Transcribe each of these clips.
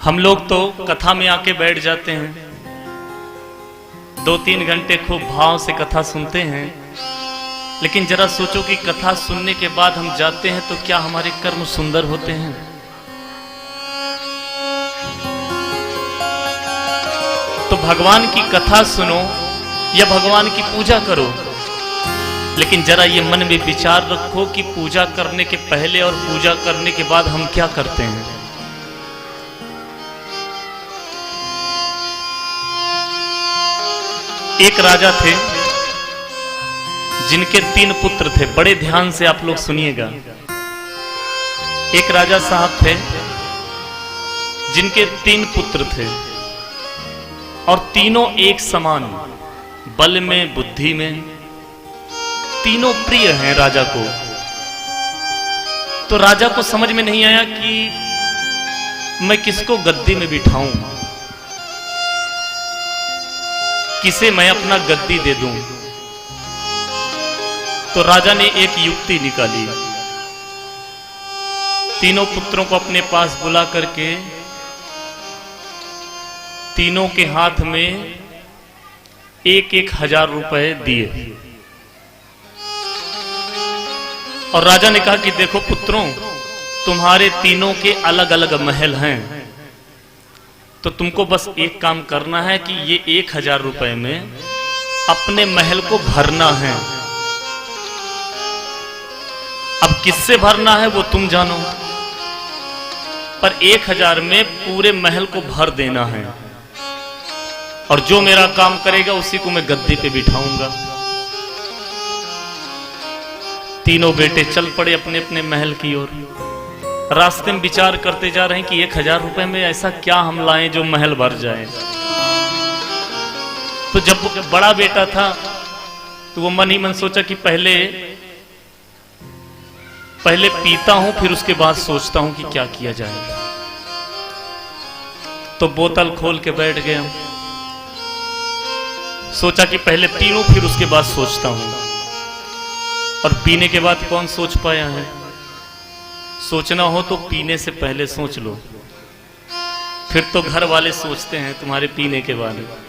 हम लोग तो कथा में आके बैठ जाते हैं, 2-3 घंटे खूब भाव से कथा सुनते हैं, लेकिन जरा सोचो कि कथा सुनने के बाद हम जाते हैं तो क्या हमारे कर्म सुंदर होते हैं? तो भगवान की कथा सुनो या भगवान की पूजा करो, लेकिन जरा ये मन में विचार रखो कि पूजा करने के पहले और पूजा करने के बाद हम क्या करते हैं। एक राजा थे जिनके 3 पुत्र थे। बड़े ध्यान से आप लोग सुनिएगा। एक राजा साहब थे जिनके 3 पुत्र थे और तीनों एक समान, बल में, बुद्धि में, तीनों प्रिय हैं राजा को। तो राजा को समझ में नहीं आया कि मैं किसको गद्दी में बिठाऊं, किसे मैं अपना गद्दी दे दूं। तो राजा ने एक युक्ति निकाली। तीनों पुत्रों को अपने पास बुला करके तीनों के हाथ में 1-1 हजार रुपए दिए और राजा ने कहा कि देखो पुत्रों, तुम्हारे तीनों के अलग अलग महल हैं, तो तुमको बस एक काम करना है कि ये 1000 रुपए में अपने महल को भरना है। अब किससे भरना है वो तुम जानो, पर 1000 में पूरे महल को भर देना है और जो मेरा काम करेगा उसी को मैं गद्दी पे बिठाऊंगा। तीनों बेटे चल पड़े अपने अपने महल की ओर। रास्ते में विचार करते जा रहे हैं कि 1000 रुपए में ऐसा क्या हम लाएं जो महल भर जाए। तो जब बड़ा बेटा था तो वो मन ही मन सोचा कि पहले पीता हूं, फिर उसके बाद सोचता हूं कि क्या किया जाए। तो बोतल खोल के बैठ गया, सोचा कि पहले पी लूं फिर उसके बाद सोचता हूं। और पीने के बाद कौन सोच पाया है? सोचना हो तो पीने से पहले सोच लो, फिर तो घर वाले सोचते हैं तुम्हारे पीने के बारे में।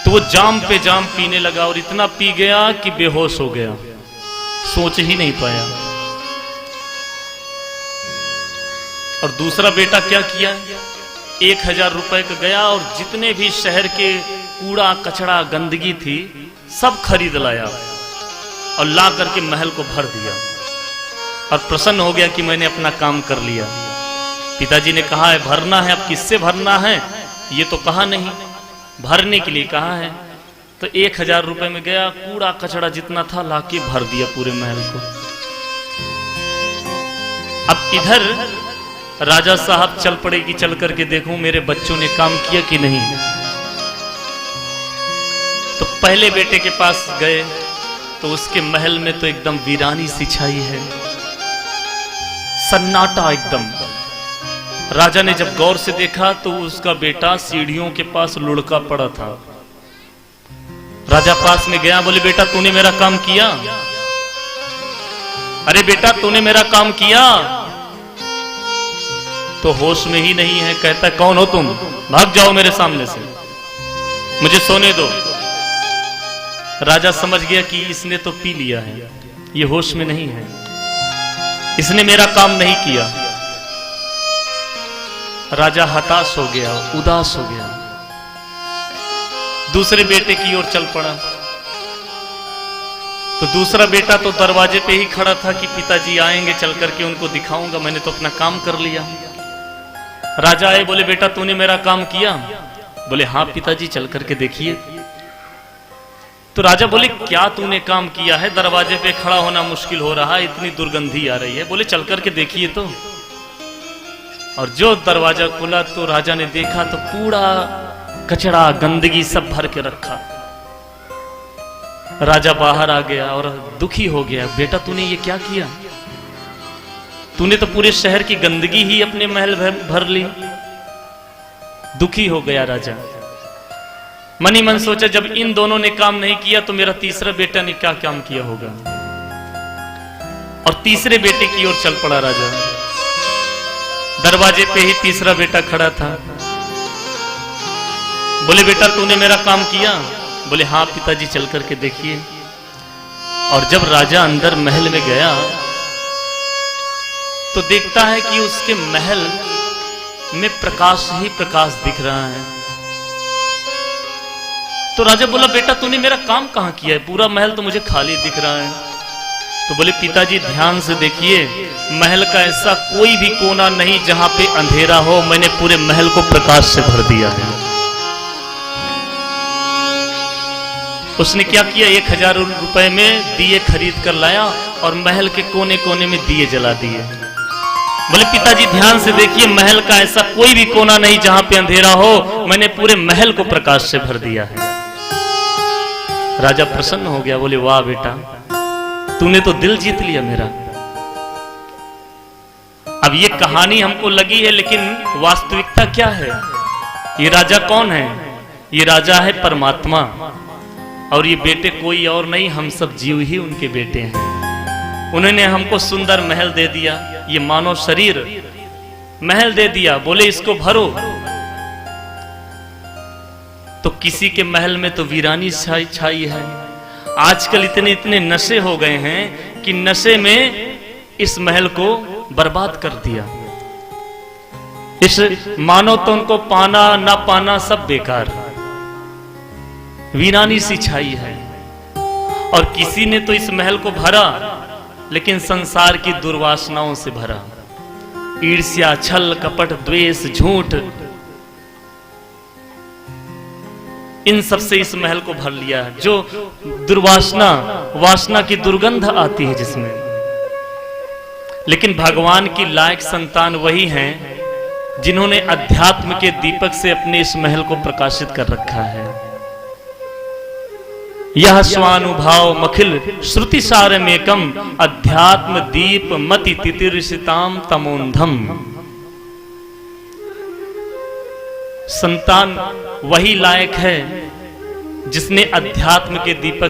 तो वो जाम पे जाम पीने लगा और इतना पी गया कि बेहोश हो गया, सोच ही नहीं पाया। और दूसरा बेटा क्या किया, 1000 रुपए का गया और जितने भी शहर के कूड़ा कचड़ा गंदगी थी सब खरीद लाया और ला करके महल को भर दिया और प्रसन्न हो गया कि मैंने अपना काम कर लिया। पिताजी ने कहा है भरना है, अब किससे भरना है ये तो कहा नहीं, भरने के लिए कहा है। तो 1000 रुपए में गया, कूड़ा कचड़ा जितना था लाके भर दिया पूरे महल को। अब इधर राजा साहब चल पड़े कि चल करके देखूं मेरे बच्चों ने काम किया कि नहीं। तो पहले बेटे के पास गए तो उसके महल में तो एकदम वीरानी सी छाई है, सन्नाटा एकदम। राजा ने जब गौर से देखा तो उसका बेटा सीढ़ियों के पास लुढ़का पड़ा था। राजा पास में गया, बोले बेटा तूने मेरा काम किया? अरे बेटा तूने मेरा काम किया? तो होश में ही नहीं है। कहता कौन हो तुम, भाग जाओ मेरे सामने से, मुझे सोने दो। राजा समझ गया कि इसने तो पी लिया है, ये होश में नहीं है, इसने मेरा काम नहीं किया। राजा हताश हो गया, उदास हो गया, दूसरे बेटे की ओर चल पड़ा। तो दूसरा बेटा तो दरवाजे पे ही खड़ा था कि पिताजी आएंगे, चल करके उनको दिखाऊंगा, मैंने तो अपना काम कर लिया। राजा आए, बोले बेटा तूने मेरा काम किया? बोले हाँ पिताजी, चल करके देखिए। तो राजा बोले क्या तूने काम किया है, दरवाजे पे खड़ा होना मुश्किल हो रहा है, इतनी दुर्गंधी आ रही है। बोले चल करके देखिए तो। और जो दरवाजा खुला तो राजा ने देखा तो कूड़ा कचड़ा गंदगी सब भर के रखा। राजा बाहर आ गया और दुखी हो गया, बेटा तूने ये क्या किया, तूने तो पूरे शहर की गंदगी ही अपने महल भर ली। दुखी हो गया राजा। मन ही मन सोचा जब इन दोनों ने काम नहीं किया तो मेरा तीसरा बेटा ने क्या काम किया होगा। और तीसरे बेटे की ओर चल पड़ा राजा। दरवाजे पे ही तीसरा बेटा खड़ा था। बोले बेटा तूने मेरा काम किया? बोले हाँ पिताजी, चल करके देखिए। और जब राजा अंदर महल में गया तो देखता है कि उसके महल में प्रकाश ही प्रकाश दिख रहा है। तो राजा बोला बेटा तूने मेरा काम कहां किया है? पूरा महल तो मुझे खाली दिख रहा है। तो बोले पिताजी ध्यान से देखिए, महल का ऐसा कोई भी कोना नहीं जहां पे अंधेरा हो, मैंने पूरे महल को प्रकाश से भर दिया है। उसने क्या किया, 1000 रुपए में दिए खरीद कर लाया और महल के कोने कोने में दिए जला दिए। बोले पिताजी ध्यान से देखिए, महल का ऐसा कोई भी कोना नहीं जहां पे अंधेरा हो, मैंने पूरे महल को प्रकाश से भर दिया है। राजा प्रसन्न हो गया, बोले वाह बेटा, तूने तो दिल जीत लिया मेरा। अब ये कहानी हमको लगी है, लेकिन वास्तविकता क्या है? ये राजा कौन है? ये राजा है परमात्मा, और ये बेटे कोई और नहीं, हम सब जीव ही उनके बेटे हैं। उन्होंने हमको सुंदर महल दे दिया, ये मानव शरीर महल दे दिया, बोले इसको भरो। तो किसी के महल में तो वीरानी छाई है। आजकल इतने इतने नशे हो गए हैं कि नशे में इस महल को बर्बाद कर दिया। इस मानो तो उनको पाना ना पाना सब बेकार, वीरानी सी छाई है। और किसी ने तो इस महल को भरा, लेकिन संसार की दुर्वासनाओं से भरा। ईर्ष्या, छल, कपट, द्वेष, झूठ, इन सब से इस महल को भर लिया है। जो दुर्वासना, वासना की दुर्गंध आती है जिसमें। लेकिन भगवान की लायक संतान वही हैं जिन्होंने अध्यात्म के दीपक से अपने इस महल को प्रकाशित कर रखा है। यह स्वानुभाव मखिल श्रुति सारमेकम अध्यात्म दीप मति तितिर्षिताम तमोंधम। संतान वही लायक है जिसने अध्यात्म के दीपक